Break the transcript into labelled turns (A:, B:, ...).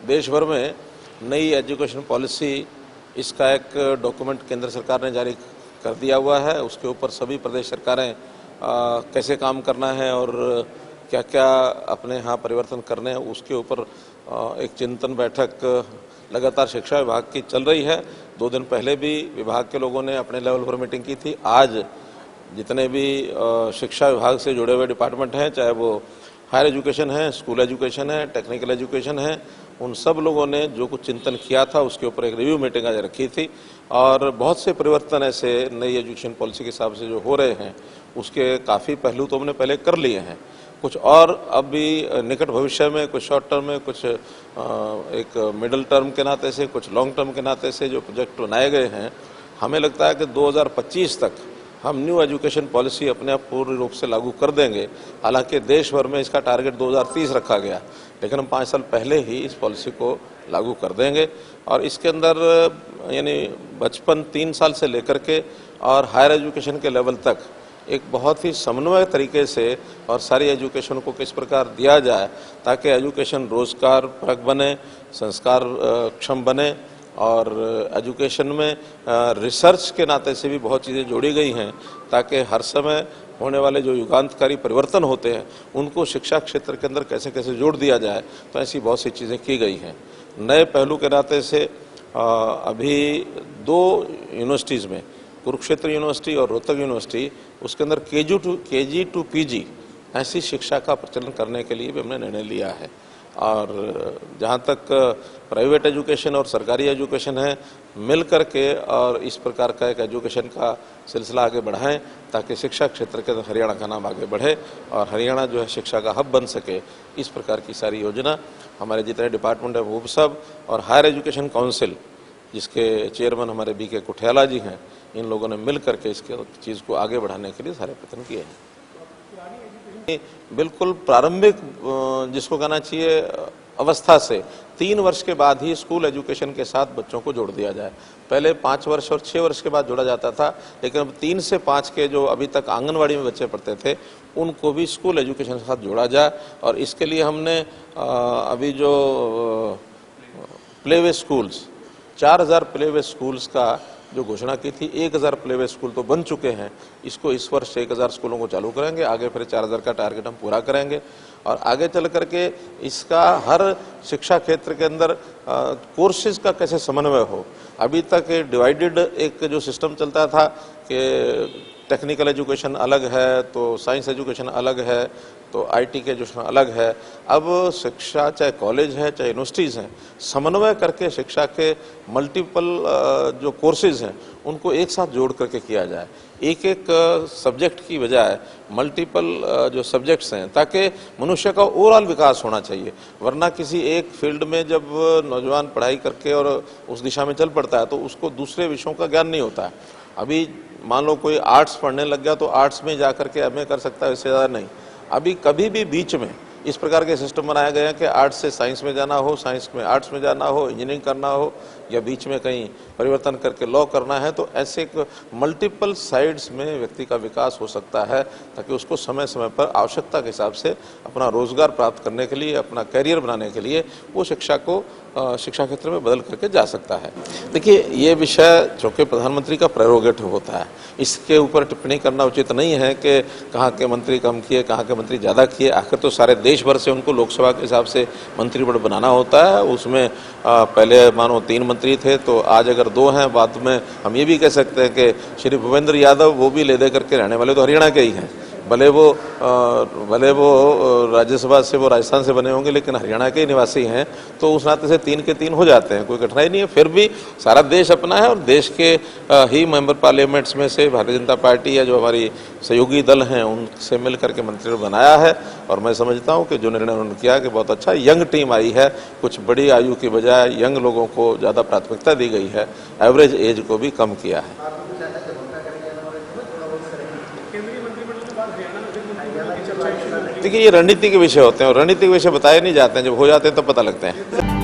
A: देश भर में नई एजुकेशन पॉलिसी, इसका एक डॉक्यूमेंट केंद्र सरकार ने जारी कर दिया हुआ है। उसके ऊपर सभी प्रदेश सरकारें कैसे काम करना है और क्या क्या अपने यहाँ परिवर्तन करने हैं, उसके ऊपर एक चिंतन बैठक लगातार शिक्षा विभाग की चल रही है। 2 दिन पहले भी विभाग के लोगों ने अपने लेवल पर मीटिंग की थी। आज जितने भी शिक्षा विभाग से जुड़े हुए डिपार्टमेंट हैं, चाहे वो हायर एजुकेशन है, स्कूल एजुकेशन है, टेक्निकल एजुकेशन है, उन सब लोगों ने जो कुछ चिंतन किया था उसके ऊपर एक रिव्यू मीटिंग आज रखी थी। और बहुत से परिवर्तन ऐसे नई एजुकेशन पॉलिसी के हिसाब से जो हो रहे हैं, उसके काफ़ी पहलू तो हमने पहले कर लिए हैं। कुछ और अभी निकट भविष्य में, कुछ शॉर्ट टर्म में, कुछ एक मिडिल टर्म के नाते से, कुछ लॉन्ग टर्म के नाते से जो प्रोजेक्ट बनाए गए हैं, हमें लगता है कि 2025 तक हम न्यू एजुकेशन पॉलिसी अपने आप पूर्ण रूप से लागू कर देंगे। हालांकि देश भर में इसका टारगेट 2030 रखा गया, लेकिन हम 5 साल पहले ही इस पॉलिसी को लागू कर देंगे। और इसके अंदर यानी बचपन 3 साल से लेकर के और हायर एजुकेशन के लेवल तक एक बहुत ही समन्वय तरीके से और सारी एजुकेशन को किस प्रकार दिया जाए ताकि एजुकेशन रोजगार परक बने, संस्कार क्षम बने। और एजुकेशन में रिसर्च के नाते से भी बहुत चीज़ें जोड़ी गई हैं ताकि हर समय होने वाले जो युगांतकारी परिवर्तन होते हैं उनको शिक्षा क्षेत्र के अंदर कैसे कैसे जोड़ दिया जाए। तो ऐसी बहुत सी चीज़ें की गई हैं। नए पहलू के नाते से अभी 2 यूनिवर्सिटीज़ में, कुरुक्षेत्र यूनिवर्सिटी और रोहतक यूनिवर्सिटी, उसके अंदर केजी टू पीजी ऐसी शिक्षा का प्रचलन करने के लिए भी हमने निर्णय लिया है। और जहाँ तक प्राइवेट एजुकेशन और सरकारी एजुकेशन है, मिल करके और इस प्रकार का एक एजुकेशन का सिलसिला आगे बढ़ाएं ताकि शिक्षा क्षेत्र के अंदर हरियाणा का नाम आगे बढ़े और हरियाणा जो है शिक्षा का हब बन सके। इस प्रकार की सारी योजना हमारे जितने डिपार्टमेंट है वो सब, और हायर एजुकेशन काउंसिल जिसके चेयरमैन हमारे BK कुठियाला जी हैं, इन लोगों ने मिल करके इसके चीज़ को आगे बढ़ाने के लिए सारे प्रयत्न किए हैं। बिल्कुल प्रारंभिक जिसको कहना चाहिए अवस्था से 3 वर्ष के बाद ही स्कूल एजुकेशन के साथ बच्चों को जोड़ दिया जाए। पहले 5 वर्ष और 6 वर्ष के बाद जोड़ा जाता था, लेकिन अब 3 से 5 के जो अभी तक आंगनवाड़ी में बच्चे पढ़ते थे उनको भी स्कूल एजुकेशन के साथ जोड़ा जाए। और इसके लिए हमने अभी जो प्लेवे स्कूल्स, 4000 प्लेवे स्कूल्स का जो घोषणा की थी, 1000 प्लेवे स्कूल तो बन चुके हैं। इसको इस वर्ष 1000 स्कूलों को चालू करेंगे, आगे फिर 4000 का टारगेट हम पूरा करेंगे। और आगे चल करके इसका हर शिक्षा क्षेत्र के अंदर कोर्सेज का कैसे समन्वय हो। अभी तक डिवाइडेड एक जो सिस्टम चलता था कि टेक्निकल एजुकेशन अलग है तो साइंस एजुकेशन अलग है तो IT के एजुकेशन अलग है। अब शिक्षा चाहे कॉलेज है चाहे यूनिवर्सिटीज़ हैं, समन्वय करके शिक्षा के मल्टीपल जो कोर्सेज हैं उनको एक साथ जोड़ करके किया जाए, एक सब्जेक्ट की बजाय मल्टीपल जो सब्जेक्ट्स हैं, ताकि मनुष्य का ओवरऑल विकास होना चाहिए। वरना किसी एक फील्ड में जब नौजवान पढ़ाई करके और उस दिशा में चल पड़ता है तो उसको दूसरे विषयों का ज्ञान नहीं होता है। अभी मान लो कोई आर्ट्स पढ़ने लग गया तो आर्ट्स में जा करके MA कर सकता है, इससे ज़्यादा नहीं। अभी कभी भी बीच में इस प्रकार के सिस्टम बनाया गया है कि आर्ट्स से साइंस में जाना हो, साइंस में आर्ट्स में जाना हो, इंजीनियरिंग करना हो, या बीच में कहीं परिवर्तन करके लॉ करना है। तो ऐसे मल्टीपल साइड्स में व्यक्ति का विकास हो सकता है ताकि उसको समय समय पर आवश्यकता के हिसाब से अपना रोजगार प्राप्त करने के लिए, अपना करियर बनाने के लिए वो शिक्षा को शिक्षा क्षेत्र में बदल करके जा सकता है। देखिए, ये विषय चूँकि प्रधानमंत्री का प्रेरोगेटिव होता है, इसके ऊपर टिप्पणी करना उचित नहीं है कि कहाँ के मंत्री कम किए, कहाँ के मंत्री ज़्यादा किए। आखिर तो सारे देश भर से उनको लोकसभा के हिसाब से मंत्रिमंडल बनाना होता है। उसमें पहले मानो 3 मंत्री थे तो आज अगर 2 हैं। बाद में हम ये भी कह सकते हैं कि श्री भूपेंद्र यादव वो भी ले दे करके रहने वाले तो हरियाणा के ही हैं। भले वो राज्यसभा से वो राजस्थान से बने होंगे लेकिन हरियाणा के ही निवासी हैं, तो उस नाते से 3 के 3 हो जाते हैं, कोई कठिनाई नहीं है। फिर भी सारा देश अपना है और देश के ही मेंबर पार्लियामेंट्स में से भारतीय जनता पार्टी या जो हमारी सहयोगी दल हैं उनसे मिल करके मंत्रिमंडल बनाया है। और मैं समझता हूँ कि जो निर्णय उन्होंने किया कि बहुत अच्छा यंग टीम आई है, कुछ बड़ी आयु की बजाय यंग लोगों को ज़्यादा प्राथमिकता दी गई है, एवरेज एज को भी कम किया है। देखिए, ये रणनीति के विषय होते हैं और रणनीति के विषय बताए नहीं जाते हैं, जब हो जाते हैं तब पता लगते हैं।